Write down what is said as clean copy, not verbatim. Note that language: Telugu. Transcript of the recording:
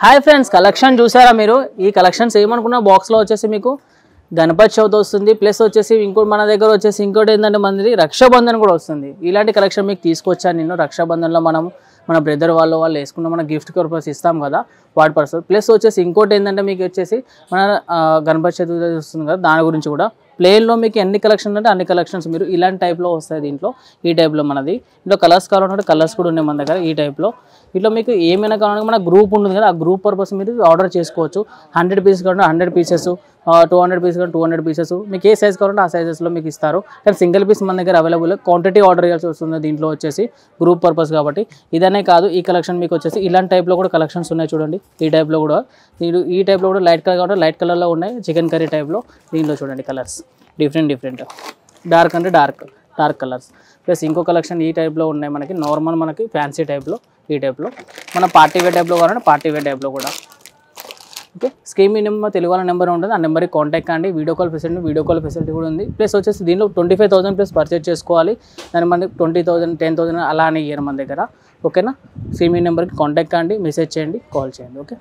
హాయ్ ఫ్రెండ్స్, కలెక్షన్ చూసారా మీరు? ఈ కలెక్షన్స్ ఏమనుకున్నా బాక్స్లో వచ్చేసి మీకు గణపతి చవితి వస్తుంది, ప్లస్ వచ్చేసి ఇంకోటి మన దగ్గర వచ్చేసి ఇంకోటి ఏంటంటే మనది రక్షాబంధన్ కూడా వస్తుంది. ఇలాంటి కలెక్షన్ మీకు తీసుకొచ్చాను నేను. రక్షాబంధన్లో మన బ్రదర్ వాళ్ళు వేసుకున్న మన గిఫ్ట్ పర్పస్ ఇస్తాం కదా, వాటి పర్పస్. ప్లస్ వచ్చేసి ఇంకోటి ఏంటంటే మీకు వచ్చేసి మన గణపతి చతుర్థి వస్తుంది కదా, దాని గురించి కూడా ప్లేన్లో మీకు ఎన్ని కలెక్షన్స్ అంటే అన్ని కలెక్షన్స్ మీరు ఇలాంటి టైప్లో వస్తాయి. దీంట్లో ఈ టైప్లో మనది ఇంట్లో కలర్స్ కావాలంటే కలర్స్ కూడా ఉన్నాయి మన దగ్గర. ఈ టైప్లో ఇట్లా మీకు ఏమైనా కావాలంటే మన గ్రూప్ ఉంటుంది కదా, ఆ గ్రూప్ పర్పస్ మీరు ఆర్డర్ చేసుకోవచ్చు. 100 పీసెస్ కావాలంటే 100 పీసెస్, 200 పీసెస్ కావాలంటే 200 పీసెస్, మీకు ఏ సైజ్ కావాలంటే ఆ సైజెస్లో మీకు ఇస్తారు. కానీ సింగిల్ పీస్ మన దగ్గర అవైలబుల్, క్వాంటిటీ ఆర్డర్ చేయాల్సి వస్తుంది దీంట్లో వచ్చేసి గ్రూప్ పర్పస్ కాబట్టి. ఇదనే కాదు, ఈ కలెక్షన్ మీకు వచ్చేసి ఇలాంటి టైప్లో కూడా కలెక్షన్స్ ఉన్నాయి చూడండి. ఈ టైప్లో కూడా మీరు ఈ టైప్లో కూడా లైట్ కలర్ కాబట్టి లైట్ కలర్లో ఉన్నాయి. చికెన్ కర్రీ టైప్లో దీంట్లో చూడండి కలర్స్ డిఫరెంట్ డార్క్ అంటే డార్క్ కలర్స్. ప్లస్ ఇంకో కలెక్షన్ ఈ టైప్లో ఉన్నాయి మనకి. నార్మల్ మనకి ఫ్యాన్సీ టైప్లో ఈ టైప్లో మన పార్టీ వేర్ టైప్లో కావాలంటే పార్టీ వేర్ టైప్లో కూడా. ఓకే, స్క్రీన్ నెంబర్ తెలుగు వాళ్ళ నెంబర్ ఉంటుంది, ఆ నెంబర్కి కాంటాక్ట్ కండి. వీడియో కాల్ ఫెసిలిటీ కూడా ఉంది. ప్లస్ వచ్చేసి దీనిలో 25,000 ప్లస్ పర్చేజ్ చేసుకోవాలి. దాని మనకి 20,000 10,000 అలా అని ఇయ్యారు మన దగ్గర. ఓకేనా, స్క్రీన్ నెంబర్కి కాంటాక్ట్ కండి, మెసేజ్ చేయండి, కాల్ చేయండి. ఓకే.